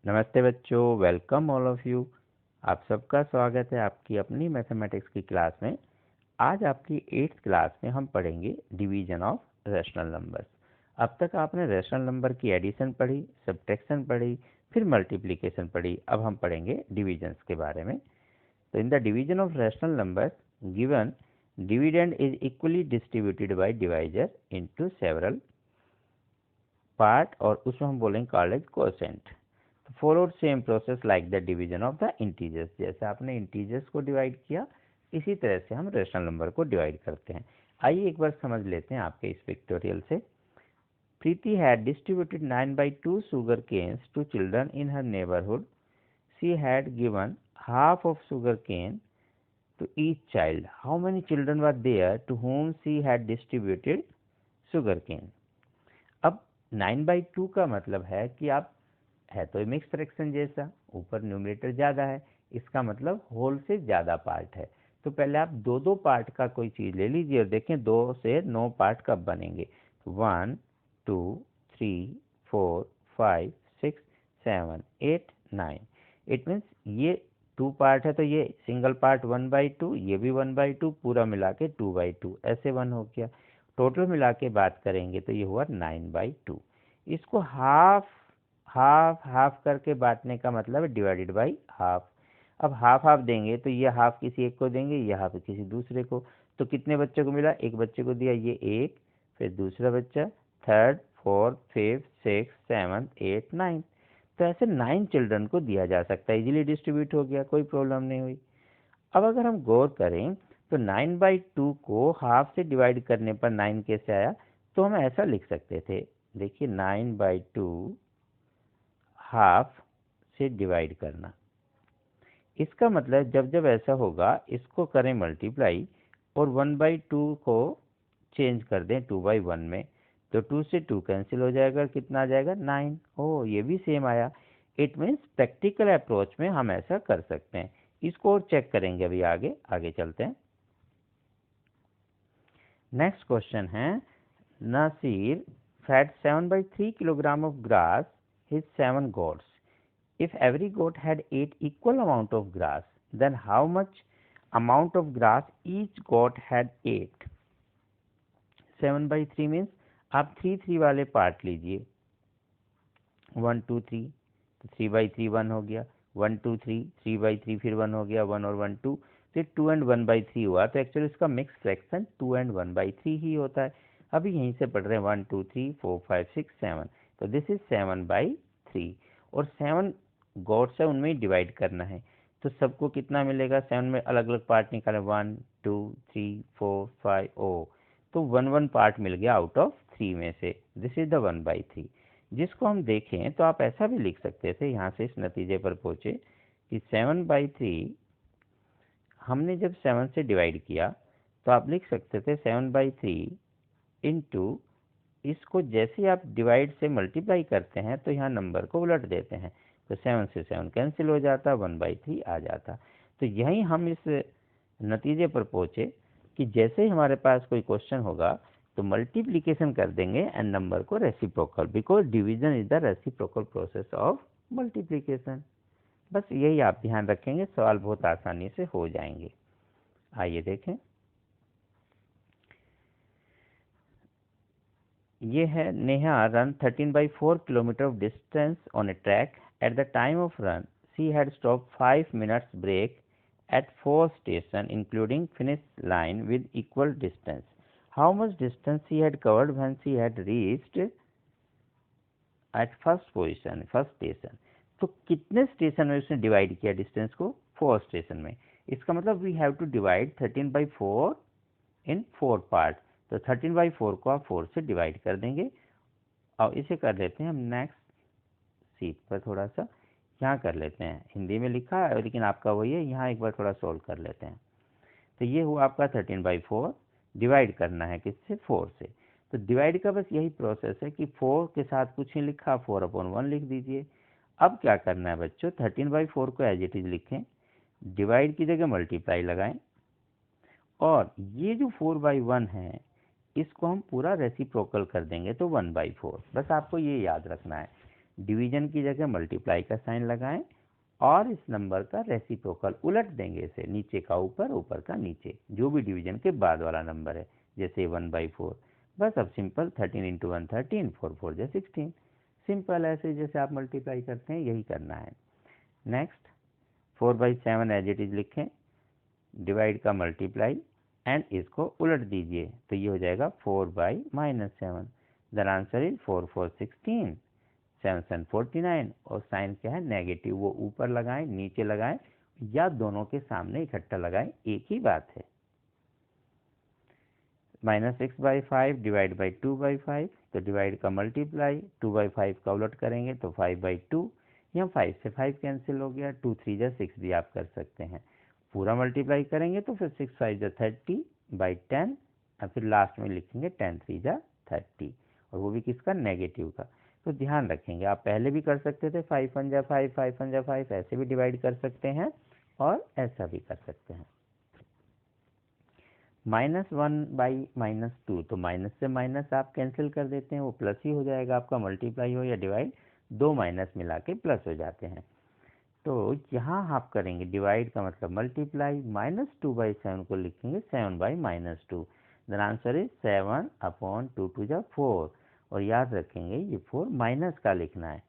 नमस्ते बच्चों, welcome all of you. आप सबका स्वागत है आपकी अपनी मैथमेटिक्स की क्लास में। आज आपकी 8th क्लास में हम पढ़ेंगे डिवीजन ऑफ रैशनल नंबर्स। अब तक आपने रैशनल नंबर की एडिशन पढ़ी, सब्ट्रैक्शन पढ़ी, फिर मल्टीप्लिकेशन पढ़ी। अब हम पढ़ेंगे डिवीजन्स के बारे में। तो in the division of rational numbers given dividend is equally distributed by divisor into several part, और उसमें हम बोलेंगे called as coefficient. Followed same process like the division of the integers. जैसे आपने इंटीजर्स को डिवाइड किया, इसी तरह से हम रेशनल नंबर को डिवाइड करते हैं। आइए एक बार समझ लेते हैं आपके इस पिक्टोरियल से। प्रीति had distributed 9/2 sugar canes to children in her neighborhood. She had given half of sugar cane to each child. How many children were there to whom she had distributed sugar cane? अब 9/2 का मतलब है कि आप है तो mix fraction जैसा, ऊपर न्यूमरेटर ज़्यादा है, इसका मतलब होल से ज़्यादा पार्ट है। तो पहले आप दो दो पार्ट का कोई चीज़ ले लीजिए और देखें 2 से 9 पार्ट कब बनेंगे। 1 2 3 4 5 6 7 8 9। इट मीन्स ये 2 पार्ट है तो ये सिंगल पार्ट 1/2, ये भी 1/2, पूरा मिला के 2/2, ऐसे 1 हो गया। टोटल मिला के बात करेंगे तो ये हुआ 9/2। इसको हाफ हाफ हाफ करके बांटने का मतलब है डिवाइडेड बाई हाफ। अब हाफ हाफ देंगे तो ये हाफ किसी एक को देंगे, ये हाफ किसी दूसरे को। तो कितने बच्चों को मिला? एक बच्चे को दिया, ये एक, फिर दूसरा बच्चा, third, fourth, fifth, six, seventh, eight, nine. तो ऐसे 9 चिल्ड्रन को दिया जा सकता है, इजीली डिस्ट्रीब्यूट हो गया, कोई प्रॉब्लम नहीं हुई। अब अगर हम गौर करें तो 9/2 को हाफ से डिवाइड करने पर 9 कैसे आया? तो हम ऐसा लिख सकते थे, देखिए 9/2 हाफ से डिवाइड करना। इसका मतलब जब जब ऐसा होगा इसको करें मल्टीप्लाई और 1/2 को चेंज कर दें 2/1 में, तो 2 से 2 कैंसिल हो जाएगा, कितना आ जाएगा? 9। ओ, ये भी सेम आया। इट मीन्स प्रैक्टिकल अप्रोच में हम ऐसा कर सकते हैं। इसको और चेक करेंगे अभी आगे आगे चलते हैं। नेक्स्ट क्वेश्चन है, Nasir fed 7/3 kilogram of grass his 7 goats. If every goat had 8 equal amount of grass, then how much amount of grass each goat had ate? 7/3 means आप 3 वाले पार्ट लीजिए, 1 2 3, तो 3/3 1 हो गया, 1 2 3, 3/3 फिर 1 हो गया, 1 और 1 2, तो 2 एंड 1/3 हुआ। तो एक्चुअली इसका मिक्स फ्रैक्शन 2 एंड 1/3 ही होता है। अभी यहीं से पढ़ रहे हैं 1 2 3 4 5 6 7, तो दिस इज 7/3। और 7 गॉड्स है, उनमें ही डिवाइड करना है। तो सबको कितना मिलेगा? 7 में अलग अलग पार्ट निकाले, 1 2 3 4 5, ओ, तो 1 पार्ट मिल गया आउट ऑफ 3 में से। This is the 1/3। जिसको हम देखें तो आप ऐसा भी लिख सकते थे, यहाँ से इस नतीजे पर पहुंचे कि 7/3 हमने जब 7 से डिवाइड किया तो आप लिख सकते थे 7/3 इंटू, इसको जैसे आप डिवाइड से मल्टीप्लाई करते हैं तो यहाँ नंबर को उलट देते हैं, तो 7 से 7 कैंसिल हो जाता, 1/3 आ जाता। तो यहीं हम इस नतीजे पर पहुंचे कि जैसे ही हमारे पास कोई क्वेश्चन होगा तो मल्टीप्लिकेशन कर देंगे एंड नंबर को reciprocal, because division is the reciprocal process of multiplication. बस यही आप ध्यान रखेंगे, सवाल बहुत आसानी से हो जाएंगे। आइए देखें, ये है Neha run 13/4 kilometre of distance on a track. At the time of run she had stop 5 minutes break at 4 stations including finish line with equal distance. How much distance she had covered when she had reached at first position, first station? तो कितने station में उसने divide किया distance को? 4 station में। इसका मतलब we have to divide 13/4 in 4 part. तो 13/4 को आप 4 से डिवाइड कर देंगे। और इसे कर लेते हैं हम नेक्स्ट सीट पर, थोड़ा सा यहाँ कर लेते हैं, हिंदी में लिखा है लेकिन आपका वही है, यहाँ एक बार थोड़ा सोल्व कर लेते हैं। तो ये हुआ आपका 13/4, डिवाइड करना है किससे? 4 से। तो डिवाइड का बस यही प्रोसेस है कि 4 के साथ कुछ नहीं लिखा, 4/1 लिख दीजिए। अब क्या करना है बच्चों, 13/4 को एज इट इज लिखें, डिवाइड की जगह मल्टीप्लाई लगाएं, और ये जो 4/1 है इसको हम पूरा रेसिप्रोकल कर देंगे तो 1/4। बस आपको ये याद रखना है। डिवीजन की जगह मल्टीप्लाई का साइन लगाएं और इस नंबर का रेसिप्रोकल उलट देंगे, इसे नीचे का ऊपर, ऊपर का नीचे, जो भी डिवीजन के बाद वाला नंबर है, जैसे 1/4। बस अब सिंपल 13 इंटू 1 13, 4 4 जा 16। सिंपल ऐसे जैसे आप मल्टीप्लाई करते हैं यही करना है। नेक्स्ट 4/7 एज इट इज लिखें, डिवाइड का मल्टीप्लाई एंड इसको उलट दीजिए, तो ये हो जाएगा 4/-7। The answer is 4 4 16, 7 7 49। और साइन क्या है, नेगेटिव, वो ऊपर लगाएं नीचे लगाएं या दोनों के सामने इकट्ठा लगाएं, एक ही बात है। -6/5 डिवाइड बाई 2/5, तो डिवाइड का मल्टीप्लाई, 2/5 का उलट करेंगे तो 5/2। यहाँ 5 से 5 कैंसिल हो गया, 2 3 जा 6 भी आप कर सकते हैं। पूरा मल्टीप्लाई करेंगे तो फिर 6 5 जा 30/10, और फिर लास्ट में लिखेंगे 10 3 जा 30, और वो भी किसका, नेगेटिव का। तो ध्यान रखेंगे, आप पहले भी कर सकते थे 5 1 जा 5, 5 1 जा 5, ऐसे भी डिवाइड कर सकते हैं और ऐसा भी कर सकते हैं। -1/-2, तो माइनस से माइनस आप कैंसिल कर देते हैं, वो प्लस ही हो जाएगा आपका, मल्टीप्लाई हो या डिवाइड, दो माइनस मिला के प्लस हो जाते हैं। तो यहाँ आप करेंगे डिवाइड का मतलब मल्टीप्लाई, -2/7 को लिखेंगे 7/-2। द आंसर इज 7/2 2 जा 4। और याद रखेंगे ये 4 माइनस का लिखना है,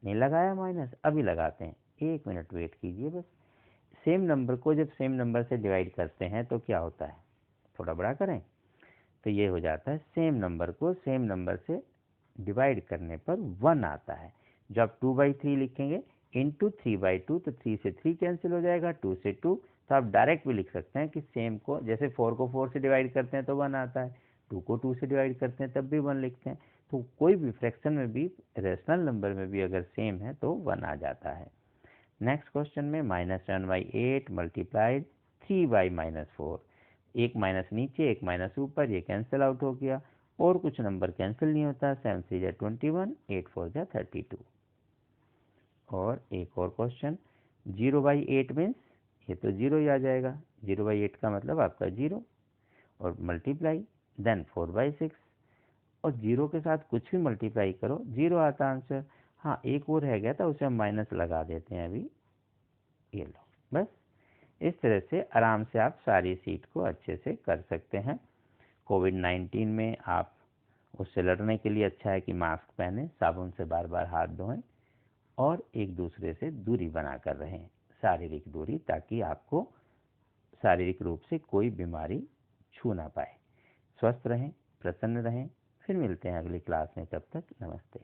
नहीं लगाया माइनस, अभी लगाते हैं, 1 मिनट वेट कीजिए बस। सेम नंबर को जब सेम नंबर से डिवाइड करते हैं तो क्या होता है, थोड़ा बड़ा करें, तो ये हो जाता है सेम नंबर को सेम नंबर से डिवाइड करने पर 1 आता है। जब आप 2/3 लिखेंगे इंटू 3/2, तो 3 से 3 कैंसिल हो जाएगा, 2 से 2, तो आप डायरेक्ट भी लिख सकते हैं कि सेम को, जैसे 4 को 4 से डिवाइड करते हैं तो 1 आता है, 2 को 2 से डिवाइड करते हैं तब भी 1 लिखते हैं। तो कोई भी फ्रैक्शन में भी, रेशनल नंबर में भी अगर सेम है तो 1 आ जाता है। नेक्स्ट क्वेश्चन में -7/8 मल्टीप्लाइड 3/-4, एक माइनस नीचे एक माइनस ऊपर, ये कैंसिल आउट हो गया, और कुछ नंबर कैंसिल नहीं होता, 7 3 जा 21, 8 4 जा 32। और एक और क्वेश्चन, 0/8 मीन्स ये तो 0 ही आ जाएगा, 0/8 का मतलब आपका 0, और मल्टीप्लाई देन 4/6, और 0 के साथ कुछ भी मल्टीप्लाई करो 0 आता आंसर। हाँ, एक और रह गया था, उसे हम माइनस लगा देते हैं अभी, ये लो। बस इस तरह से आराम से आप सारी सीट को अच्छे से कर सकते हैं। कोविड-19 में आप उससे लड़ने के लिए अच्छा है कि मास्क पहनें, साबुन से बार बार हाथ धोएं और एक दूसरे से दूरी बनाकर रहें, शारीरिक दूरी, ताकि आपको शारीरिक रूप से कोई बीमारी छू ना पाए। स्वस्थ रहें, प्रसन्न रहें। फिर मिलते हैं अगली क्लास में, तब तक नमस्ते।